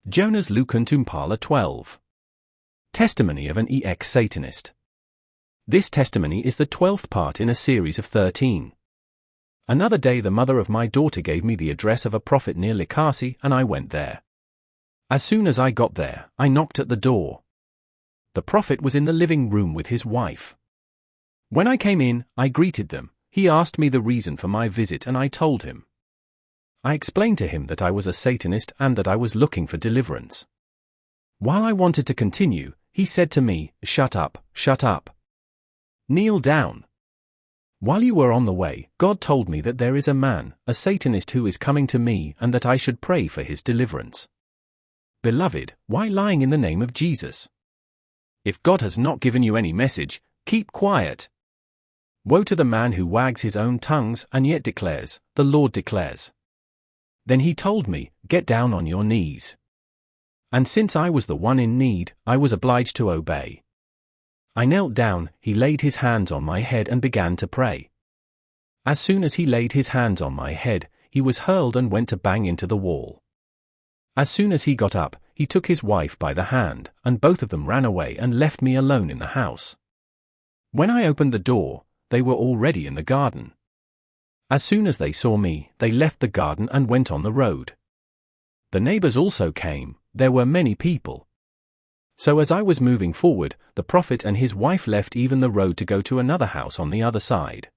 Jonas Lukuntu Mpala 12. Testimony of an EX-SATANIST. This testimony is the 12th part in a series of 13. Another day the mother of my daughter gave me the address of a prophet near Likasi and I went there. As soon as I got there, I knocked at the door. The prophet was in the living room with his wife. When I came in, I greeted them. He asked me the reason for my visit and I told him. I explained to him that I was a Satanist and that I was looking for deliverance. While I wanted to continue, he said to me, "Shut up, shut up. Kneel down. While you were on the way, God told me that there is a man, a Satanist who is coming to me and that I should pray for his deliverance. Beloved, why lying in the name of Jesus? If God has not given you any message, keep quiet. Woe to the man who wags his own tongues and yet declares, 'The Lord declares.'" Then he told me, "Get down on your knees." And since I was the one in need, I was obliged to obey. I knelt down, he laid his hands on my head and began to pray. As soon as he laid his hands on my head, he was hurled and went to bang into the wall. As soon as he got up, he took his wife by the hand, and both of them ran away and left me alone in the house. When I opened the door, they were already in the garden. As soon as they saw me, they left the garden and went on the road. The neighbors also came, there were many people. So as I was moving forward, the prophet and his wife left even the road to go to another house on the other side.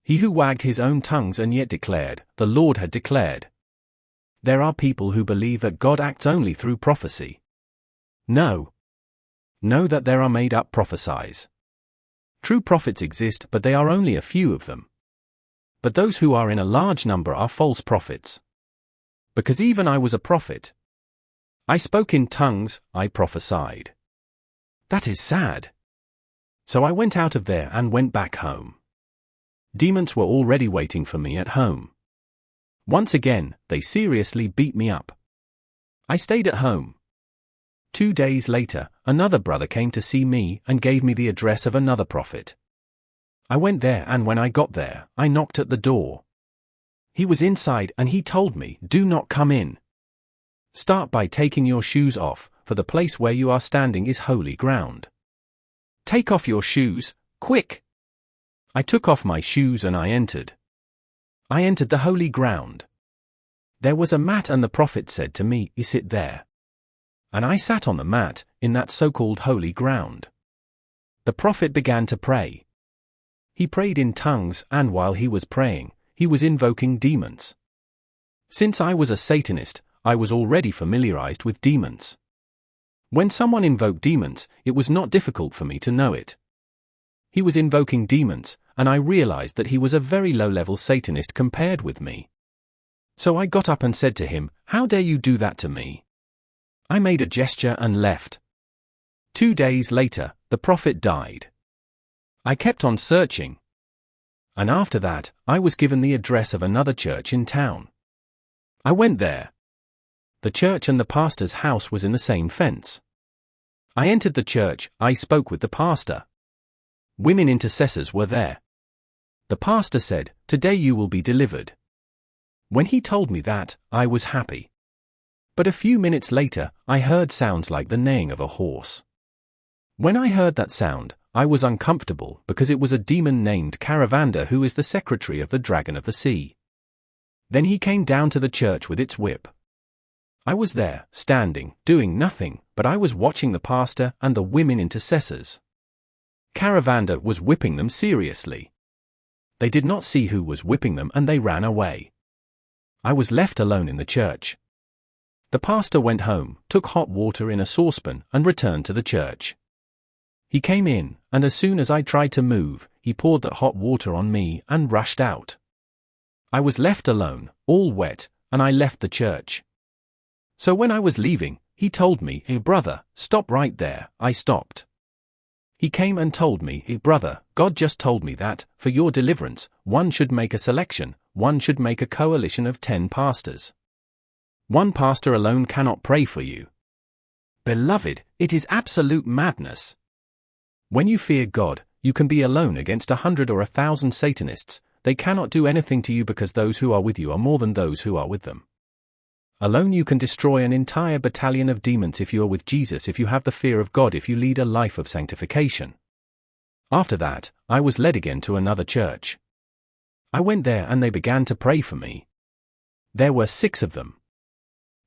He who wagged his own tongues and yet declared, "The Lord had declared." There are people who believe that God acts only through prophecy. No. Know that there are made-up prophecies. True prophets exist, but they are only a few of them. But those who are in a large number are false prophets. Because even I was a prophet. I spoke in tongues, I prophesied. That is sad. So I went out of there and went back home. Demons were already waiting for me at home. Once again, they seriously beat me up. I stayed at home. 2 days later, another brother came to see me and gave me the address of another prophet. I went there and when I got there, I knocked at the door. He was inside and he told me, "Do not come in. Start by taking your shoes off, for the place where you are standing is holy ground. Take off your shoes, quick!" I took off my shoes and I entered. I entered the holy ground. There was a mat and the prophet said to me, "Sit there." And I sat on the mat, in that so-called holy ground. The prophet began to pray. He prayed in tongues and while he was praying, he was invoking demons. Since I was a Satanist, I was already familiarized with demons. When someone invoked demons, it was not difficult for me to know it. He was invoking demons, and I realized that he was a very low-level Satanist compared with me. So I got up and said to him, "How dare you do that to me?" I made a gesture and left. 2 days later, the prophet died. I kept on searching. And after that, I was given the address of another church in town. I went there. The church and the pastor's house was in the same fence. I entered the church, I spoke with the pastor. Women intercessors were there. The pastor said, "Today you will be delivered." When he told me that, I was happy. But a few minutes later, I heard sounds like the neighing of a horse. When I heard that sound, I was uncomfortable because it was a demon named Caravanda who is the secretary of the Dragon of the Sea. Then he came down to the church with its whip. I was there, standing, doing nothing, but I was watching the pastor and the women intercessors. Caravanda was whipping them seriously. They did not see who was whipping them and they ran away. I was left alone in the church. The pastor went home, took hot water in a saucepan and returned to the church. He came in, and as soon as I tried to move, he poured the hot water on me and rushed out. I was left alone, all wet, and I left the church. So when I was leaving, he told me, "Hey brother, stop right there." I stopped. He came and told me, "Hey brother, God just told me that, for your deliverance, one should make a selection, one should make a coalition of 10 pastors. One pastor alone cannot pray for you." Beloved, it is absolute madness. When you fear God, you can be alone against 100 or 1,000 Satanists. They cannot do anything to you because those who are with you are more than those who are with them. Alone you can destroy an entire battalion of demons if you are with Jesus, if you have the fear of God, if you lead a life of sanctification. After that, I was led again to another church. I went there and they began to pray for me. There were 6 of them.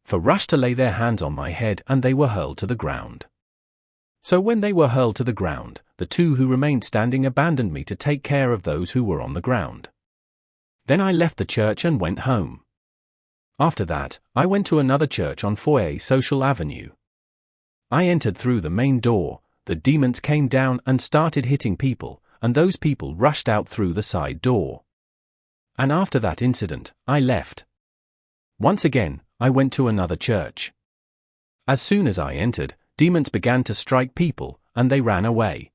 For rushed to lay their hands on my head and they were hurled to the ground. So when they were hurled to the ground, the 2 who remained standing abandoned me to take care of those who were on the ground. Then I left the church and went home. After that, I went to another church on 4A Social Avenue. I entered through the main door, the demons came down and started hitting people, and those people rushed out through the side door. And after that incident, I left. Once again, I went to another church. As soon as I entered, demons began to strike people, and they ran away.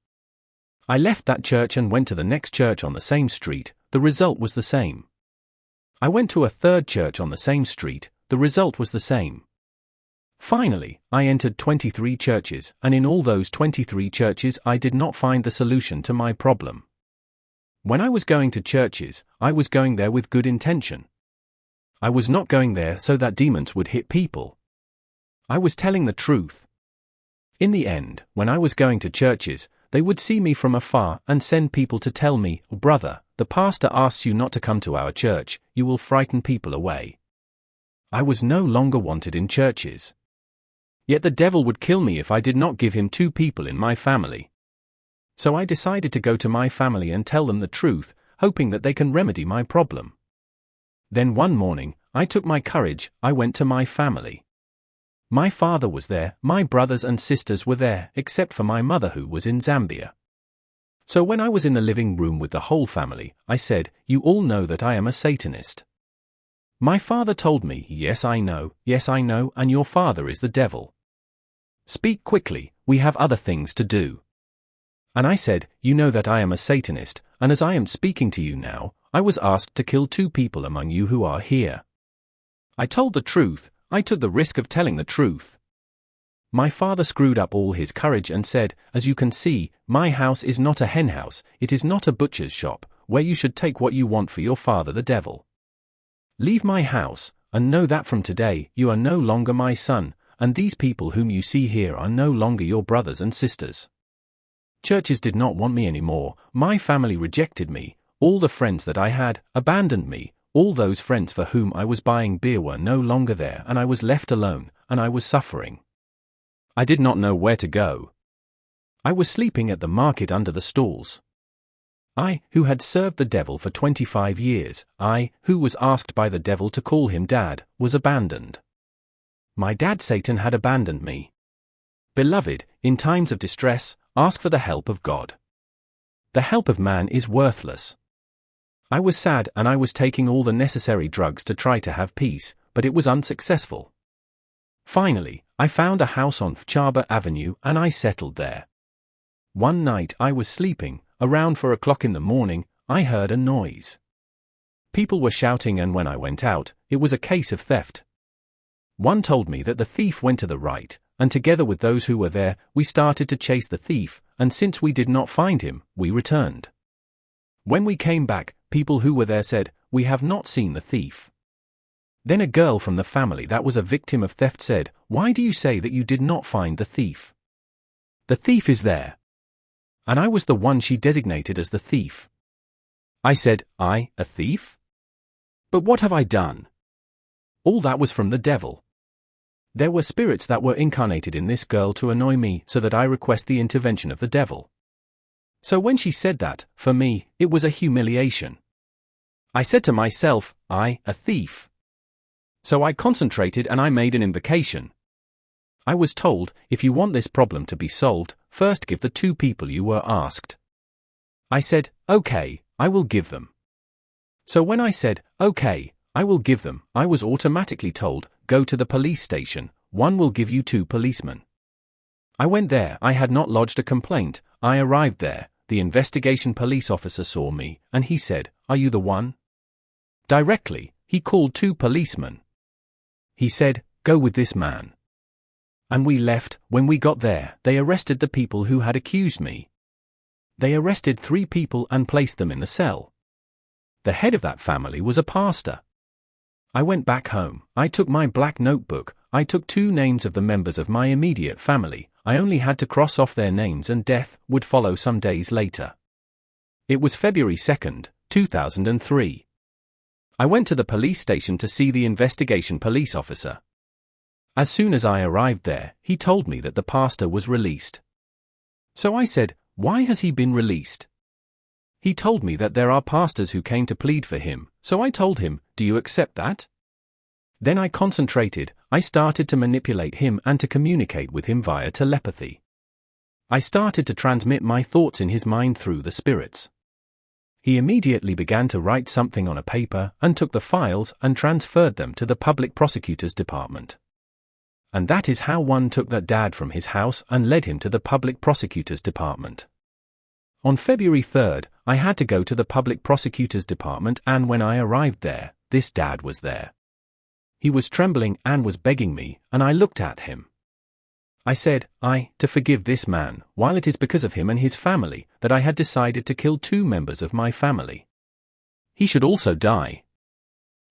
I left that church and went to the next church on the same street, the result was the same. I went to a third church on the same street, the result was the same. Finally, I entered 23 churches, and in all those 23 churches I did not find the solution to my problem. When I was going to churches, I was going there with good intention. I was not going there so that demons would hit people. I was telling the truth. In the end, when I was going to churches, they would see me from afar and send people to tell me, "Oh, brother, the pastor asks you not to come to our church, you will frighten people away." I was no longer wanted in churches. Yet the devil would kill me if I did not give him 2 people in my family. So I decided to go to my family and tell them the truth, hoping that they can remedy my problem. Then one morning, I took my courage, I went to my family. My father was there, my brothers and sisters were there, except for my mother who was in Zambia. So when I was in the living room with the whole family, I said, "You all know that I am a Satanist." My father told me, yes I know, and your father is the devil. Speak quickly, we have other things to do." And I said, "You know that I am a Satanist, and as I am speaking to you now, I was asked to kill 2 people among you who are here." I told the truth, I took the risk of telling the truth. My father screwed up all his courage and said, "As you can see, my house is not a henhouse, it is not a butcher's shop, where you should take what you want for your father the devil. Leave my house, and know that from today, you are no longer my son, and these people whom you see here are no longer your brothers and sisters." Churches did not want me anymore, my family rejected me, all the friends that I had abandoned me, all those friends for whom I was buying beer were no longer there, and I was left alone, and I was suffering. I did not know where to go. I was sleeping at the market under the stalls. I, who had served the devil for 25 years, I, who was asked by the devil to call him dad, was abandoned. My dad Satan had abandoned me. Beloved, in times of distress, ask for the help of God. The help of man is worthless. I was sad and I was taking all the necessary drugs to try to have peace, but it was unsuccessful. Finally, I found a house on Fchaba Avenue and I settled there. One night I was sleeping, around 4 o'clock in the morning, I heard a noise. People were shouting, and when I went out, it was a case of theft. One told me that the thief went to the right, and together with those who were there, we started to chase the thief, and since we did not find him, we returned. When we came back, people who were there said, "We have not seen the thief." Then a girl from the family that was a victim of theft said, "Why do you say that you did not find the thief? The thief is there." And I was the one she designated as the thief. I said, "I, a thief? But what have I done?" All that was from the devil. There were spirits that were incarnated in this girl to annoy me, so that I request the intervention of the devil. So when she said that, for me, it was a humiliation. I said to myself, "I, a thief." So I concentrated and I made an invocation. I was told, if you want this problem to be solved, first give the 2 people you were asked. I said, "Okay, I will give them." So when I said, "Okay, I will give them," I was automatically told, "Go to the police station, one will give you 2 policemen." I went there, I had not lodged a complaint, I arrived there, the investigation police officer saw me, and he said, "Are you the one?" Directly, he called 2 policemen. He said, "Go with this man." And we left. When we got there, they arrested the people who had accused me. They arrested 3 people and placed them in the cell. The head of that family was a pastor. I went back home, I took my black notebook, I took 2 names of the members of my immediate family, I only had to cross off their names and death would follow some days later. It was February 2nd, 2003. I went to the police station to see the investigation police officer. As soon as I arrived there, he told me that the pastor was released. So I said, "Why has he been released?" He told me that there are pastors who came to plead for him, so I told him, "Do you accept that?" Then I concentrated, I started to manipulate him and to communicate with him via telepathy. I started to transmit my thoughts in his mind through the spirits. He immediately began to write something on a paper and took the files and transferred them to the public prosecutor's department. And that is how one took that dad from his house and led him to the public prosecutor's department. On February 3rd, I had to go to the public prosecutor's department, and when I arrived there, this dad was there. He was trembling and was begging me, and I looked at him. I said, to forgive this man, while it is because of him and his family that I had decided to kill 2 members of my family. He should also die.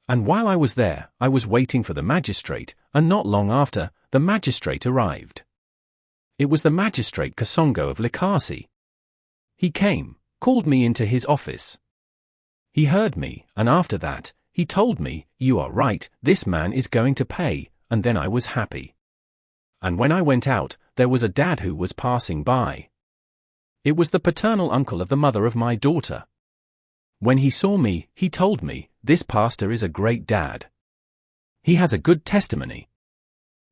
And while I was there, I was waiting for the magistrate, and not long after, the magistrate arrived. It was the magistrate Kasongo of Likasi. He came, called me into his office. He heard me, and after that, he told me, "You are right, this man is going to pay," and then I was happy. And when I went out, there was a dad who was passing by. It was the paternal uncle of the mother of my daughter. When he saw me, he told me, "This pastor is a great dad. He has a good testimony.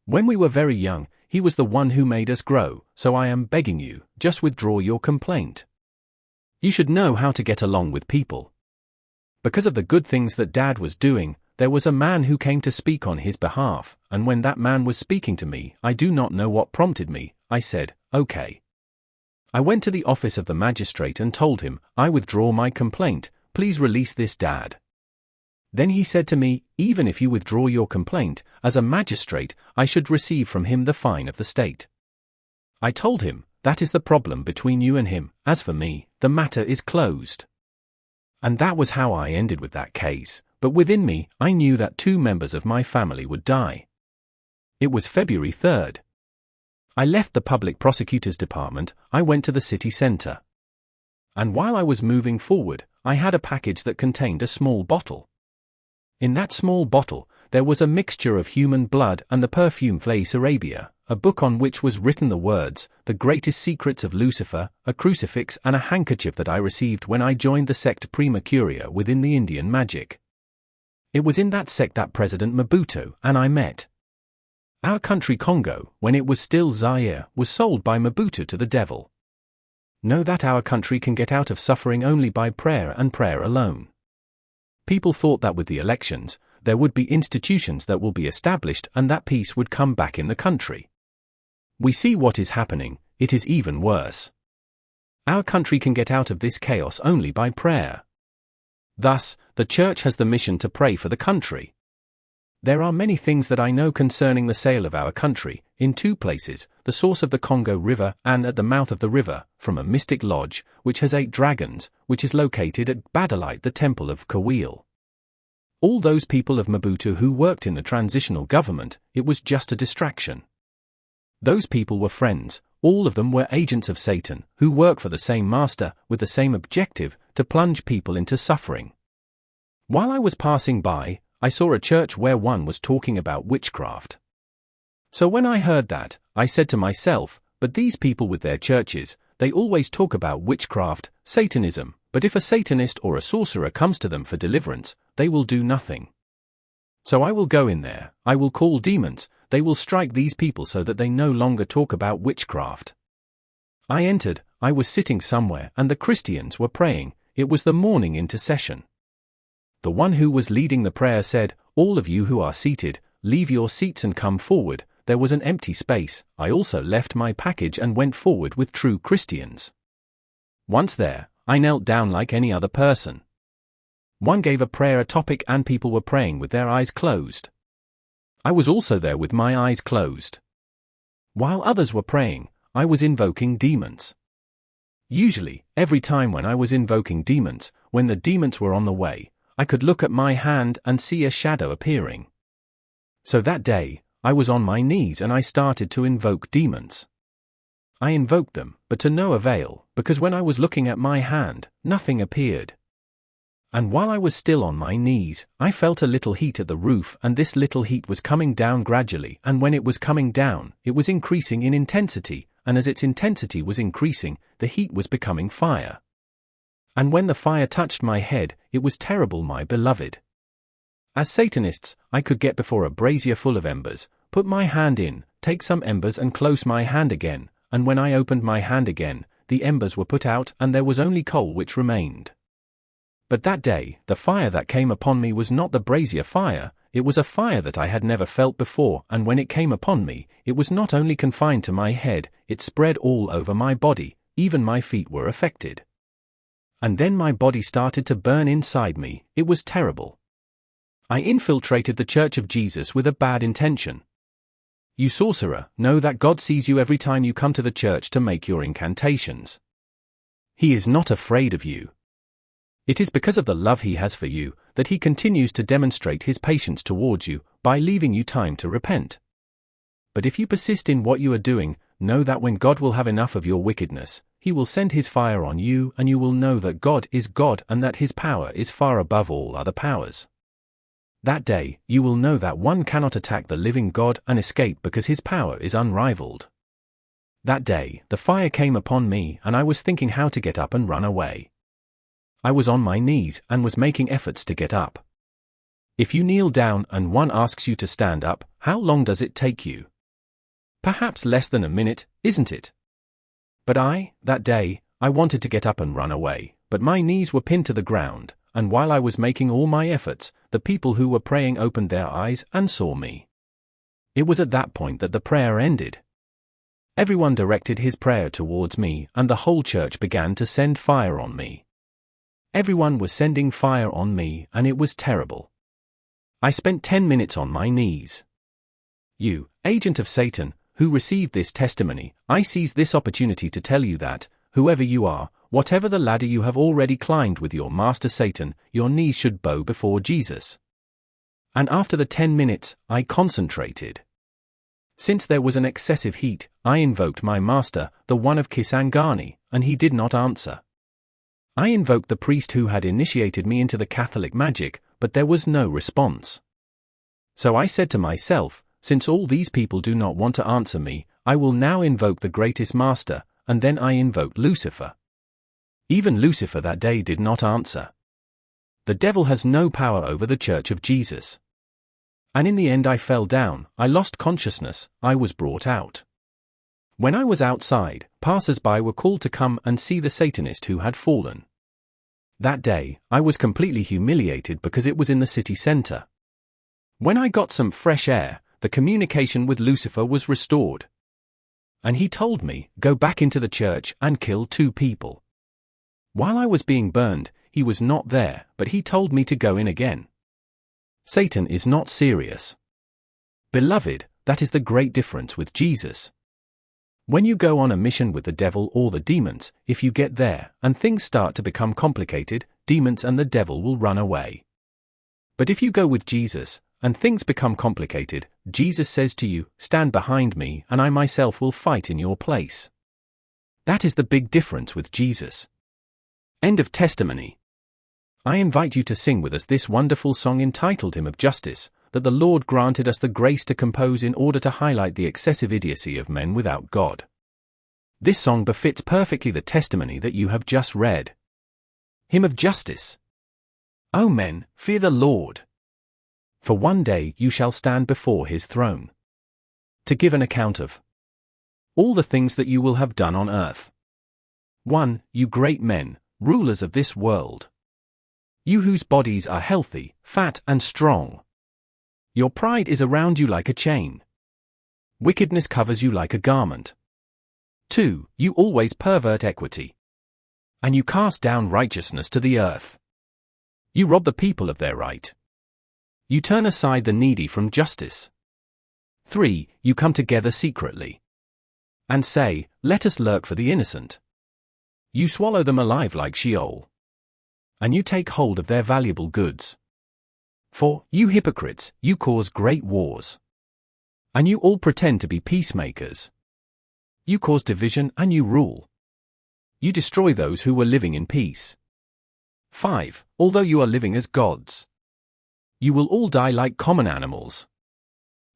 When we were very young, he was the one who made us grow, so I am begging you, just withdraw your complaint. You should know how to get along with people." Because of the good things that Dad was doing, there was a man who came to speak on his behalf, and when that man was speaking to me, I do not know what prompted me, I said, "Okay." I went to the office of the magistrate and told him, "I withdraw my complaint, please release this dad." Then he said to me, "Even if you withdraw your complaint, as a magistrate, I should receive from him the fine of the state." I told him, "That is the problem between you and him, as for me, the matter is closed." And that was how I ended with that case, but within me, I knew that 2 members of my family would die. It was February 3rd. I left the public prosecutor's department, I went to the city center. And while I was moving forward, I had a package that contained a small bottle. In that small bottle, there was a mixture of human blood and the perfume Flace Arabia, a book on which was written the words, "The Greatest Secrets of Lucifer," a crucifix and a handkerchief that I received when I joined the sect Prima Curia within the Indian magic. It was in that sect that President Mobutu and I met. Our country Congo, when it was still Zaire, was sold by Mobutu to the devil. Know that our country can get out of suffering only by prayer and prayer alone. People thought that with the elections, there would be institutions that will be established and that peace would come back in the country. We see what is happening, it is even worse. Our country can get out of this chaos only by prayer. Thus, the church has the mission to pray for the country. There are many things that I know concerning the sale of our country, in 2 places, the source of the Congo River and at the mouth of the river, from a mystic lodge, which has 8 dragons, which is located at Badalite, the temple of Kawil. All those people of Mobutu who worked in the transitional government, it was just a distraction. Those people were friends, all of them were agents of Satan, who work for the same master, with the same objective, to plunge people into suffering. While I was passing by, I saw a church where one was talking about witchcraft. So when I heard that, I said to myself, but these people with their churches, they always talk about witchcraft, Satanism, but if a Satanist or a sorcerer comes to them for deliverance, they will do nothing. So I will go in there, I will call demons, they will strike these people so that they no longer talk about witchcraft. I entered, I was sitting somewhere and the Christians were praying, it was the morning intercession. The one who was leading the prayer said, "All of you who are seated, leave your seats and come forward." There was an empty space. I also left my package and went forward with true Christians. Once there, I knelt down like any other person. One gave a prayer topic and people were praying with their eyes closed. I was also there with my eyes closed. While others were praying, I was invoking demons. Usually, every time when I was invoking demons, when the demons were on the way, I could look at my hand and see a shadow appearing. So that day, I was on my knees and I started to invoke demons. I invoked them, but to no avail, because when I was looking at my hand, nothing appeared. And while I was still on my knees, I felt a little heat at the roof, and this little heat was coming down gradually, and when it was coming down, it was increasing in intensity, and as its intensity was increasing, the heat was becoming fire. And when the fire touched my head, it was terrible, my beloved. As Satanists, I could get before a brazier full of embers, put my hand in, take some embers and close my hand again, and when I opened my hand again, the embers were put out and there was only coal which remained. But that day, the fire that came upon me was not the brazier fire, it was a fire that I had never felt before, and when it came upon me, it was not only confined to my head, it spread all over my body, even my feet were affected. And then my body started to burn inside me, it was terrible. I infiltrated the Church of Jesus with a bad intention. You sorcerer, know that God sees you every time you come to the church to make your incantations. He is not afraid of you. It is because of the love he has for you that he continues to demonstrate his patience towards you by leaving you time to repent. But if you persist in what you are doing, know that when God will have enough of your wickedness, he will send his fire on you, and you will know that God is God and that his power is far above all other powers. That day, you will know that one cannot attack the living God and escape because his power is unrivaled. That day, the fire came upon me and I was thinking how to get up and run away. I was on my knees and was making efforts to get up. If you kneel down and one asks you to stand up, how long does it take you? Perhaps less than a minute, isn't it? But that day, I wanted to get up and run away, but my knees were pinned to the ground, and while I was making all my efforts, the people who were praying opened their eyes and saw me. It was at that point that the prayer ended. Everyone directed his prayer towards me, and the whole church began to send fire on me. Everyone was sending fire on me, and it was terrible. I spent 10 minutes on my knees. You, agent of Satan, who received this testimony, I seize this opportunity to tell you that, whoever you are, whatever the ladder you have already climbed with your master Satan, your knees should bow before Jesus. And after the 10 minutes, I concentrated. Since there was an excessive heat, I invoked my master, the one of Kisangani, and he did not answer. I invoked the priest who had initiated me into the Catholic magic, but there was no response. So I said to myself, since all these people do not want to answer me, I will now invoke the greatest master, and then I invoked Lucifer. Even Lucifer that day did not answer. The devil has no power over the Church of Jesus. And in the end I fell down, I lost consciousness, I was brought out. When I was outside, passers-by were called to come and see the Satanist who had fallen. That day, I was completely humiliated because it was in the city center. When I got some fresh air, the communication with Lucifer was restored. And he told me, go back into the church and kill 2 people. While I was being burned, he was not there, but he told me to go in again. Satan is not serious. Beloved, that is the great difference with Jesus. When you go on a mission with the devil or the demons, if you get there, and things start to become complicated, demons and the devil will run away. But if you go with Jesus, and things become complicated, Jesus says to you, stand behind me and I myself will fight in your place. That is the big difference with Jesus. End of testimony. I invite you to sing with us this wonderful song entitled Hymn of Justice, that the Lord granted us the grace to compose in order to highlight the excessive idiocy of men without God. This song befits perfectly the testimony that you have just read. Hymn of Justice. O men, fear the Lord. For one day you shall stand before his throne, to give an account of all the things that you will have done on earth. 1. You great men, rulers of this world. You whose bodies are healthy, fat and strong. Your pride is around you like a chain. Wickedness covers you like a garment. 2. You always pervert equity. And you cast down righteousness to the earth. You rob the people of their right. You turn aside the needy from justice. 3. You come together secretly. And say, let us lurk for the innocent. You swallow them alive like Sheol. and you take hold of their valuable goods. For, you hypocrites, you cause great wars. And you all pretend to be peacemakers. You cause division and you rule. You destroy those who were living in peace. 5. Although you are living as gods, you will all die like common animals.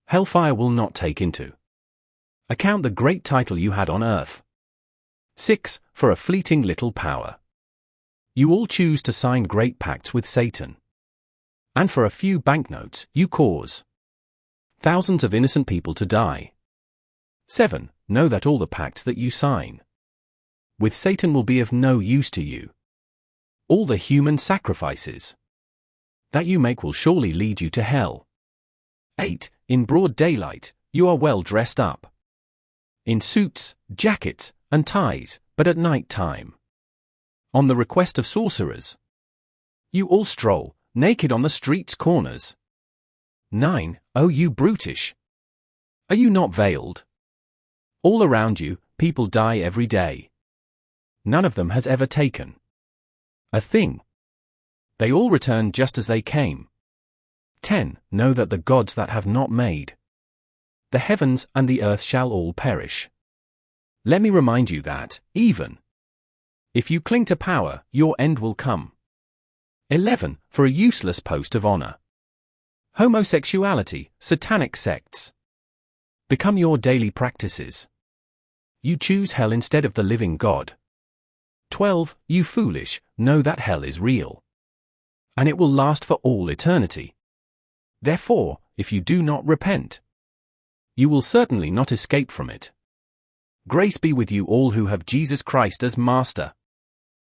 Hellfire will not take into account the great title you had on earth. 6. For a fleeting little power, you all choose to sign great pacts with Satan. And for a few banknotes, you cause thousands of innocent people to die. 7. Know that all the pacts that you sign with Satan will be of no use to you. All the human sacrifices that you make will surely lead you to hell. 8. In broad daylight, you are well dressed up, in suits, jackets, and ties, but at night time, on the request of sorcerers, you all stroll naked on the street's corners. 9. Oh, you brutish! Are you not veiled? All around you, people die every day. None of them has ever taken a thing. They all return just as they came. 10. Know that the gods that have not made the heavens and the earth shall all perish. Let me remind you that, even if you cling to power, your end will come. 11. For a useless post of honor, homosexuality, satanic sects become your daily practices. You choose hell instead of the living God. 12. You foolish, know that hell is real, and it will last for all eternity. Therefore, if you do not repent, you will certainly not escape from it. Grace be with you all who have Jesus Christ as Master.